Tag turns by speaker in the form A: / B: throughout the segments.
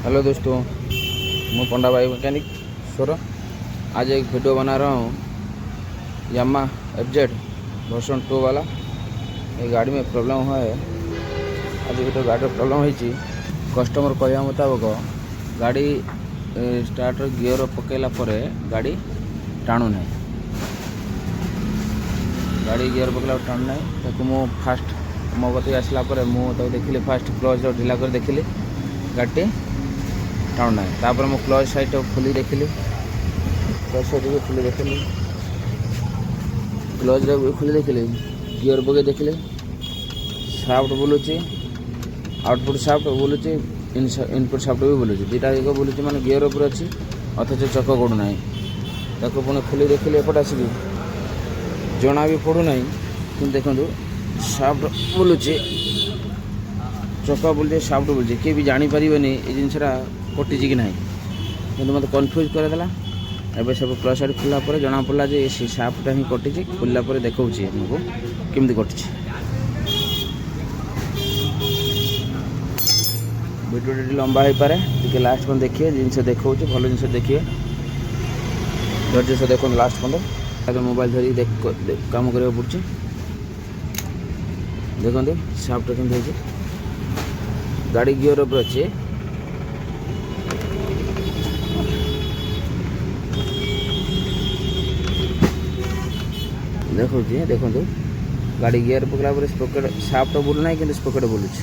A: Hello दोस्तों, मैं पंडा भाई मैकेनिक सौरभ। आज एक वीडियो बना रहा हूँ यामा FZ वर्जन 2 वाला। ये गाड़ी में प्रॉब्लम हुआ है। आज गोटे गाड़ी प्रॉब्लम होती कस्टमर कहवा मुताबक गाड़ी स्टार्ट गियर पकड़ा गाड़ी टाणु ना। गाड़ी गियर पकड़ा टाणु ना। मु फास्ट मो कत आसला मुझे देखिली फास्ट क्लच ढिला कर देखिली गाड़ी टाणु ना। तापर मु क्लच साइड खोली देखिली, क्लच साइड भी खोली देखिली, क्लच भी खोली देखिली, गियर पके देखिले साफ्ट बुलूची, आउटपुट साफ्ट बुलूची, इनपुट साफ्ट भी बुलूची। दुटा एक बुलूची माने गियर ऊपर अच्छी अथच चक गड़ू ना। ताको पुणी खोली देखिले एपट आसिक जना भी पड़ूना कि देखो साफ्ट बुलूची, चका बुलूची, साफ्ट बुलूची। किए भी जानीपर ये जिनसा कटि कि ना कि मत कन्फ्यूज करदेला। एवं सब क्लच साइड खोला जना पड़ा जे साफ्टा ही कटि खोलला देखा आमको केमती कटि। वीडियो लंबा हो पारे, टे लास्ट पन देखिए जिनस देखा भल जिन देखिए धैर्य से देखो लास्ट पन। मोबाइल धरी काम करा पड़े। देखते साफ्ट केमती गाड़ी गियर ऊपर अच्छे देखो गाड़ी गियर पकड़ा स्पोकेट साफ्ट बुलूना कि स्पोकेट बुलूच।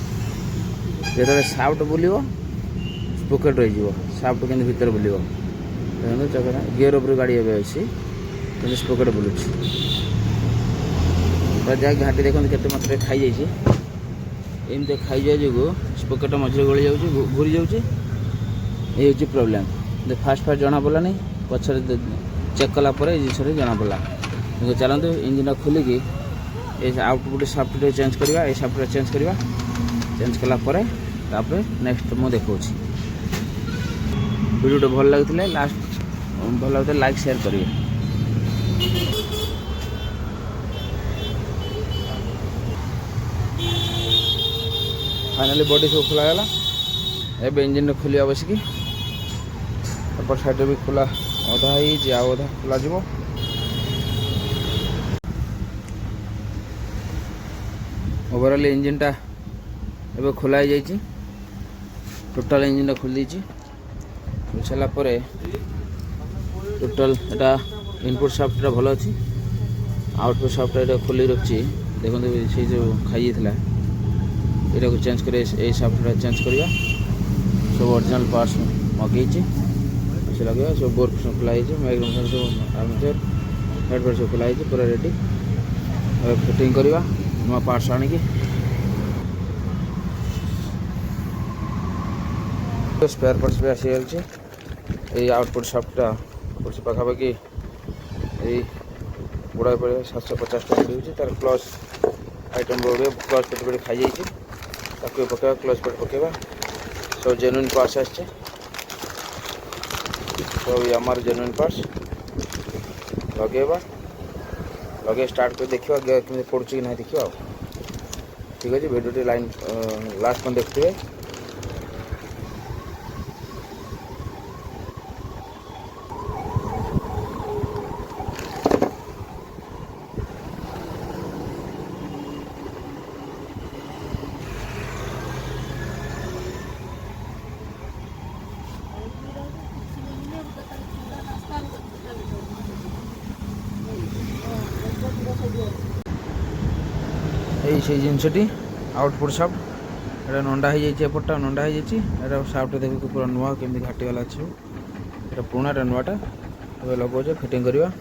A: जो साफ्ट बुलो स्पोकेट रही साफ्ट के भर बुल देखो चक्कर गियर ऊपर गाड़ी एवं अच्छी कि स्पोकेट बुलूच। जहाँ घाटी देखते केते मात्रा खाई जाइए। एमती खाई जाए जो स्पोकेट मझे गली जाऊँगी घूरी जाऊँगी। ये हूँ प्रोब्लेम। फास्ट फास्ट जना पड़ा नहीं, पचर चेक कलापर जिन जना पड़ा। देखो चलते इंजिन खोलिकी ये आउटपुट साफ्टवेयर चेंज करवा, ये साफ्टवेयर चेंज करवा। चेंज कलापर नेक्स्ट मुझे देखा वीडियो भल लगे लास्ट भल लगे लाइक शेयर करेंगे। फाइनाली बॉडी सब खोलागला। एवं इंजिन खोलिया बसिकी अपर साइड भी खोला अधा ही अधा खोल जा। ओवरऑल इंजिन टा एवं खोला जाइए। टोटाल इंजिन खोल दी खोल सारापर टोटाल एटा इनपुट साफ्ट भल अच्छी, आउटपुट साफ्ट ये खोल रखी। देखते से जो खाई जाता ये चेंज कर साफ्टवेयर चेंज करवा। सब ओरिजिनल पार्ट्स मगे से लगे सब बोर्ड खोलाई मैग्नेट सब आर्मेचर हेड फेड सब खोलाई पूरा रेडी। फिटिंग करवा नुआ पार्ट्स आनिकी स्पेयर पार्ट्स भी आसी गई। आउटपुट साफ्टा पड़े पाखापाखि यही बुढ़ा पड़े 750 टका पड़े। तार क्लच आइटम गुड़े क्लच पेट पेट खाई जाइए ताकू पकेवा, क्लच पेट पकेवा। सब जेन्युइन पार्ट्स आसचे, सब यामार जेन्युइन पार्ट्स लगेवा। लगे स्टार्ट कर देखा कि पड़ू कि ना देखा। ठीक है, वीडियो लाइन लास्ट में देखते। ये जिनसटी आउटपुट साफ्ट एटा नंडा हो जाए, एपटा नंडा हो जाए। साफ्ट देखो पूरा नुआ केमती घाटीगला अच्छे। ये पुराना नुआटा लगे फिटिंग करवा।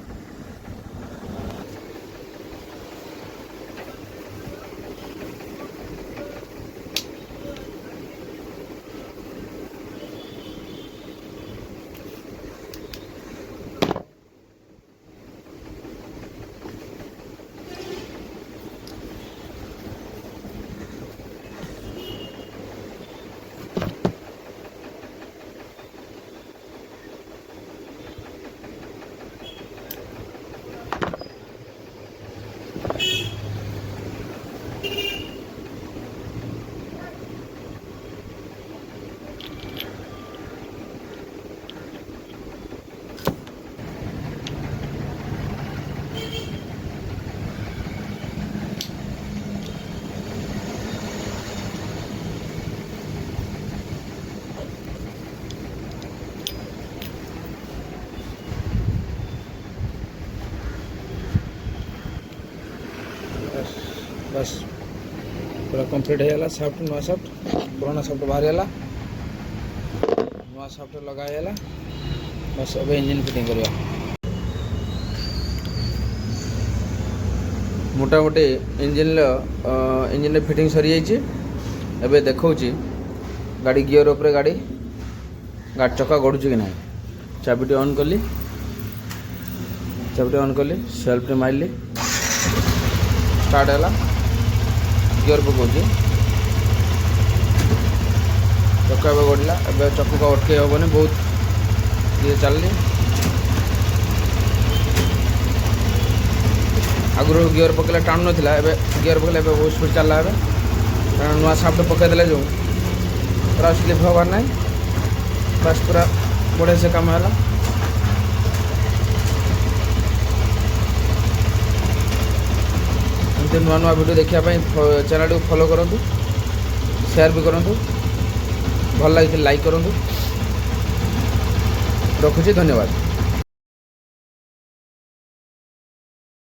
A: पूरा कंप्लीट होगा साफ्ट नुआ साफ्ट पुराना साफ्ट बाहर गला नुआ साफ्ट लगाला बस अब इंजन फिटिंग करवा मोटामोटी इंजन फिटिंग सरी जाइए एबे देखा गाड़ी गियर उपरे गाड़ी चक्का गड़ुची कि ना चाबिटी ऑन कली सेल्फ मारली स्टार्ट है गियर पकाऊँ चक्का ए गड़ा ए चक्का अटके हेनी बहुत ये चलनी आगुरी गियर पकड़े टाणु नाला गियर पकड़े बहुत स्पीड चलला कारण नुआ साफ्ट पकईदे जो पूरा स्लिप हबार ना बस पूरा बढ़िया से काम है एमती नुआ नुआ वीडियो देखापी चैनल को फॉलो करूँ शेयर भी करूँ भल लगी लाइक करूँ रखुची धन्यवाद।